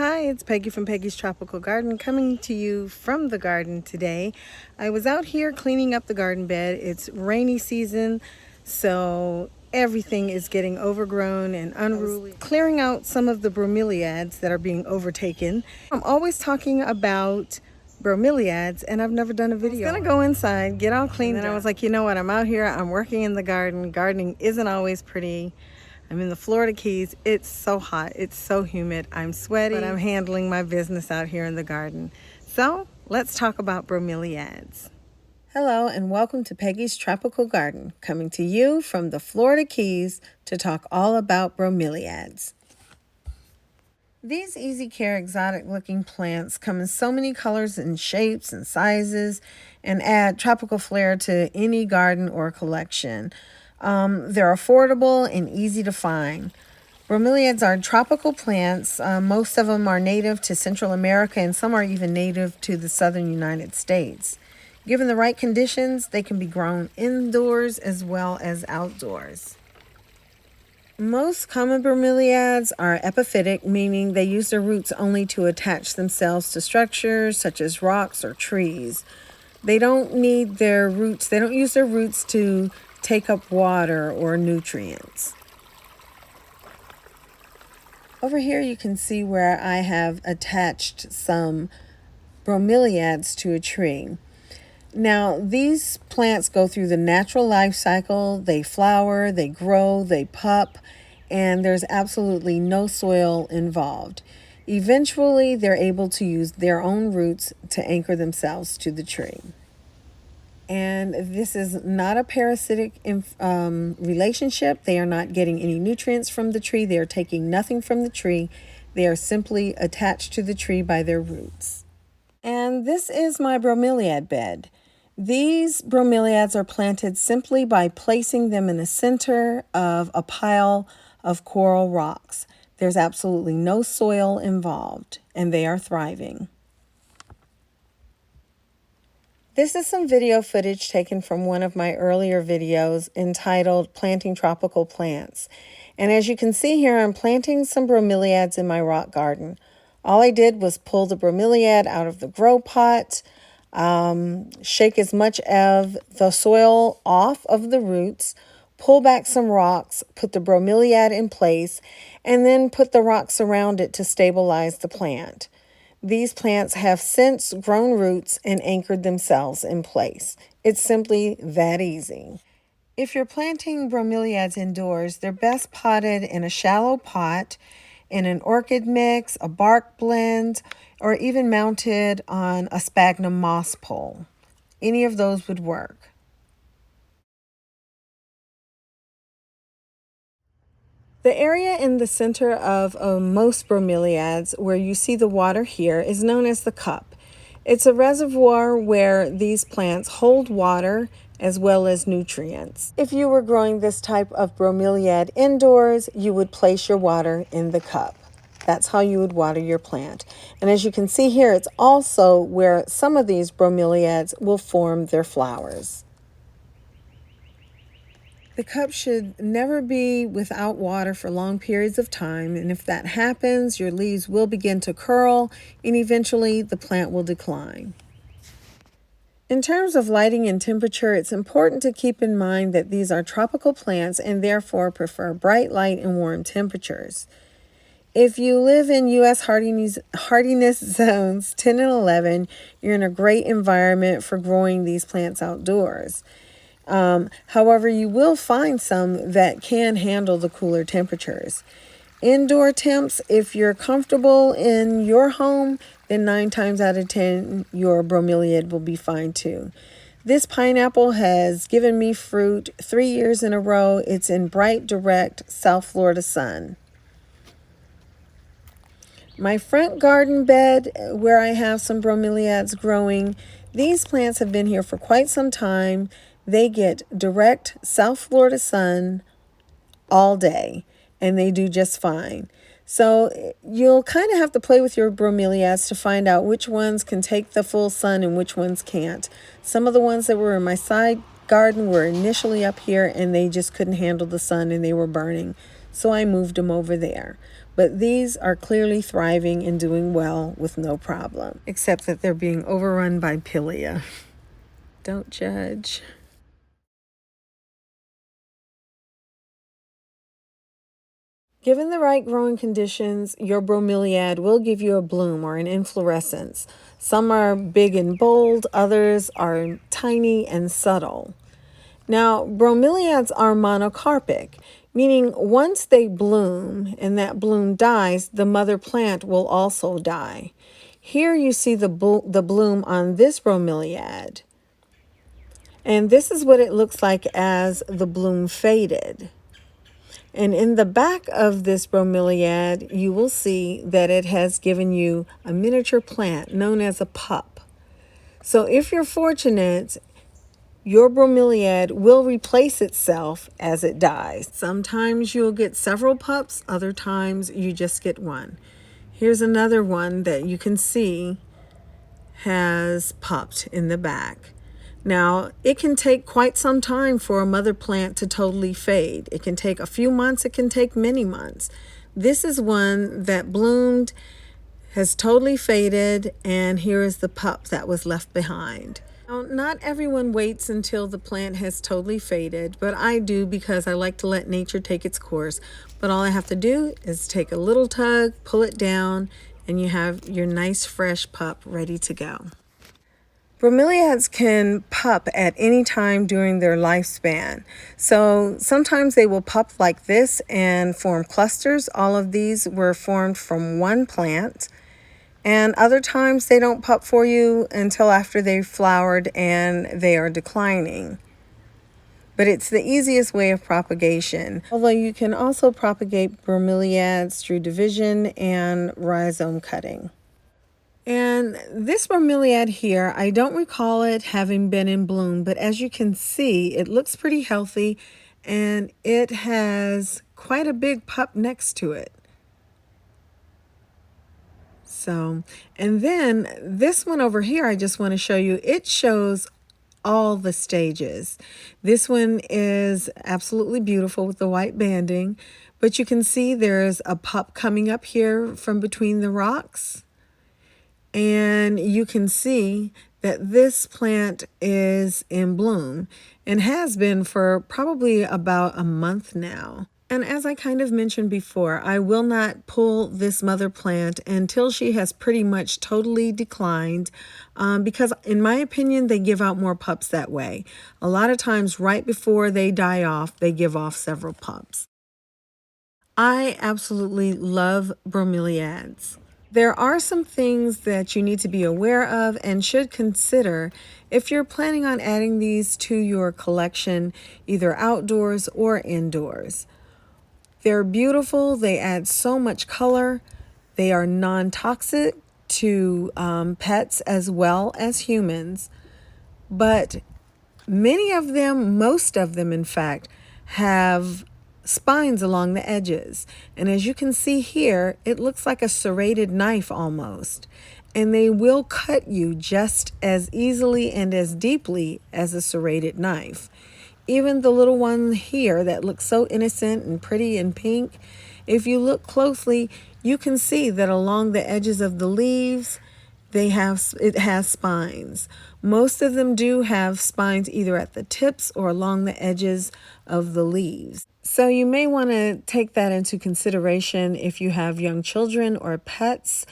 Hi, it's Peggy from Peggy's Tropical Garden coming to you from the garden today. I was out here cleaning up the garden bed. It's rainy season, so everything is getting overgrown and unruly. Clearing out some of the bromeliads that are being overtaken. I'm always talking about bromeliads and I've never done a video. I was gonna go inside, get all cleaned, and then I was like, you know what, I'm out here, I'm working in the garden. Gardening isn't always pretty. I'm in the Florida Keys. It's so hot. It's so humid. I'm sweaty, but I'm handling my business out here in the garden. So let's talk about bromeliads. Hello and welcome to Peggy's Tropical Garden, coming to you from the Florida Keys to talk all about bromeliads. These easy care exotic looking plants come in so many colors and shapes and sizes and add tropical flair to any garden or collection. They're affordable and easy to find. Bromeliads are tropical plants. Most of them are native to Central America and some are even native to the southern United States. Given the right conditions, they can be grown indoors as well as outdoors. Most common bromeliads are epiphytic, meaning they use their roots only to attach themselves to structures such as rocks or trees. They don't use their roots to take up water or nutrients. Over here you can see where I have attached some bromeliads to a tree. Now these plants go through the natural life cycle. They flower, they grow, they pup, and there's absolutely no soil involved. Eventually they're able to use their own roots to anchor themselves to the tree. And this is not a parasitic relationship. They are not getting any nutrients from the tree. They are taking nothing from the tree. They are simply attached to the tree by their roots. And this is my bromeliad bed. These bromeliads are planted simply by placing them in the center of a pile of coral rocks. There's absolutely no soil involved, and they are thriving. This is some video footage taken from one of my earlier videos entitled Planting Tropical Plants. And as you can see here, I'm planting some bromeliads in my rock garden. All I did was pull the bromeliad out of the grow pot, shake as much of the soil off of the roots, pull back some rocks, put the bromeliad in place, and then put the rocks around it to stabilize the plant. These plants have since grown roots and anchored themselves in place. It's simply that easy. If you're planting bromeliads indoors, they're best potted in a shallow pot, in an orchid mix, a bark blend, or even mounted on a sphagnum moss pole. Any of those would work. The area in the center of most bromeliads, where you see the water here, is known as the cup. It's a reservoir where these plants hold water as well as nutrients. If you were growing this type of bromeliad indoors, you would place your water in the cup. That's how you would water your plant. And as you can see here, it's also where some of these bromeliads will form their flowers. The cup should never be without water for long periods of time, and if that happens, your leaves will begin to curl, and eventually the plant will decline. In terms of lighting and temperature, it's important to keep in mind that these are tropical plants and therefore prefer bright light and warm temperatures. If you live in U.S. hardiness zones 10 and 11, you're in a great environment for growing these plants outdoors. However, you will find some that can handle the cooler temperatures. Indoor temps, if you're comfortable in your home, then 9 times out of 10, your bromeliad will be fine too. This pineapple has given me fruit 3 years in a row. It's in bright, direct South Florida sun. My front garden bed, where I have some bromeliads growing, these plants have been here for quite some time. They get direct South Florida sun all day, and they do just fine. So you'll kind of have to play with your bromeliads to find out which ones can take the full sun and which ones can't. Some of the ones that were in my side garden were initially up here, and they just couldn't handle the sun and they were burning. So I moved them over there. but these are clearly thriving and doing well with no problem, except that they're being overrun by pilia. Don't judge. Given the right growing conditions, your bromeliad will give you a bloom or an inflorescence. Some are big and bold, others are tiny and subtle. Now, bromeliads are monocarpic, meaning once they bloom and that bloom dies, the mother plant will also die. Here you see the bloom on this bromeliad. And this is what it looks like as the bloom faded. And in the back of this bromeliad, you will see that it has given you a miniature plant known as a pup. So if you're fortunate, your bromeliad will replace itself as it dies. Sometimes you'll get several pups, other times you just get one. Here's another one that you can see has pupped in the back. Now, it can take quite some time for a mother plant to totally fade. It can take a few months, it can take many months. This is one that bloomed, has totally faded, and here is the pup that was left behind. Now, not everyone waits until the plant has totally faded, but I do because I like to let nature take its course. But all I have to do is take a little tug, pull it down, and you have your nice fresh pup ready to go. Bromeliads can pup at any time during their lifespan. So sometimes they will pup like this and form clusters. All of these were formed from one plant. And other times they don't pup for you until after they've flowered and they are declining. But it's the easiest way of propagation. Although you can also propagate bromeliads through division and rhizome cutting. And this bromeliad here, I don't recall it having been in bloom, but as you can see, it looks pretty healthy and it has quite a big pup next to it. So, and then this one over here, I just want to show you, it shows all the stages. This one is absolutely beautiful with the white banding, but you can see there's a pup coming up here from between the rocks. And you can see that this plant is in bloom and has been for probably about a month now. And as I kind of mentioned before, I will not pull this mother plant until she has pretty much totally declined because in my opinion, they give out more pups that way. A lot of times right before they die off, they give off several pups. I absolutely love bromeliads. There are some things that you need to be aware of and should consider if you're planning on adding these to your collection, either outdoors or indoors. They're beautiful, they add so much color, they are non-toxic to pets as well as humans, but many of them, most of them in fact, have spines along the edges. And as you can see here, it looks like a serrated knife almost. And they will cut you just as easily and as deeply as a serrated knife. Even the little one here that looks so innocent and pretty and pink, if you look closely, you can see that along the edges of the leaves, it has spines. Most of them do have spines either at the tips or along the edges of the leaves. So you may want to take that into consideration if you have young children or pets,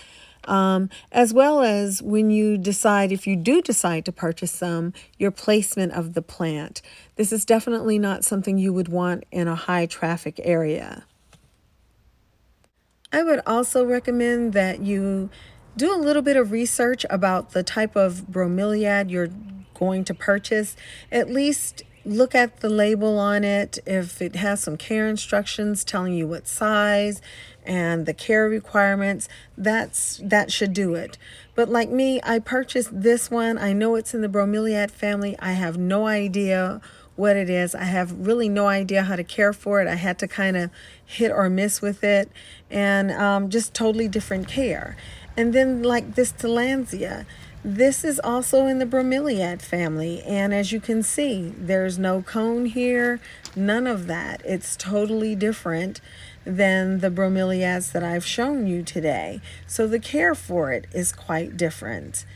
as well as when you decide, if you do decide to purchase some, your placement of the plant. This is definitely not something you would want in a high traffic area. I would also recommend that you do a little bit of research about the type of bromeliad you're going to purchase. At least look at the label on it. If it has some care instructions telling you what size and the care requirements, that should do it. But like me, I purchased this one. I know it's in the Bromeliad family. I have no idea what it is. I have really no idea how to care for it. I had to kind of hit or miss with it, and just totally different care. And then like this Tillandsia, this is also in the Bromeliad family, and as you can see, there's no cone here, none of that. It's totally different. than the bromeliads that I've shown you today. So the care for it is quite different.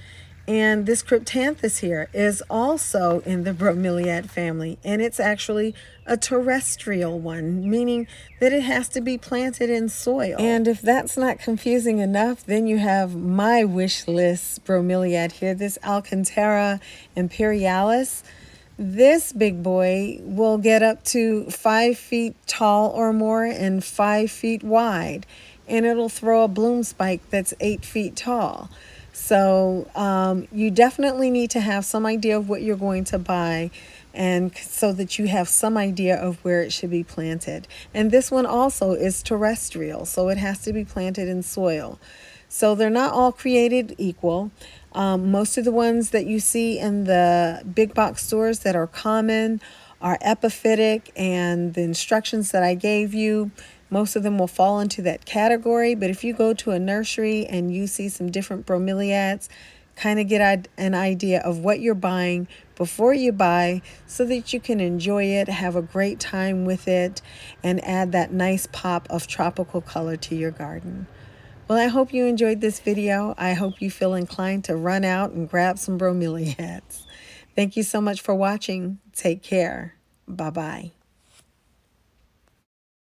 And this cryptanthus here is also in the bromeliad family, and it's actually a terrestrial one, meaning that it has to be planted in soil. And if that's not confusing enough, then you have my wish list bromeliad here, this Alcantara imperialis. This big boy will get up to 5 feet tall or more and 5 feet wide, and it'll throw a bloom spike that's 8 feet tall. So you definitely need to have some idea of what you're going to buy, and so that you have some idea of where it should be planted. And this one also is terrestrial, so it has to be planted in soil. So they're not all created equal. Most of the ones that you see in the big box stores that are common are epiphytic, and the instructions that I gave you, most of them will fall into that category. But if you go to a nursery and you see some different bromeliads, kind of get an idea of what you're buying before you buy, so that you can enjoy it, have a great time with it, and add that nice pop of tropical color to your garden. Well, I hope you enjoyed this video. I hope you feel inclined to run out and grab some bromeliads. Thank you so much for watching. Take care. Bye-bye.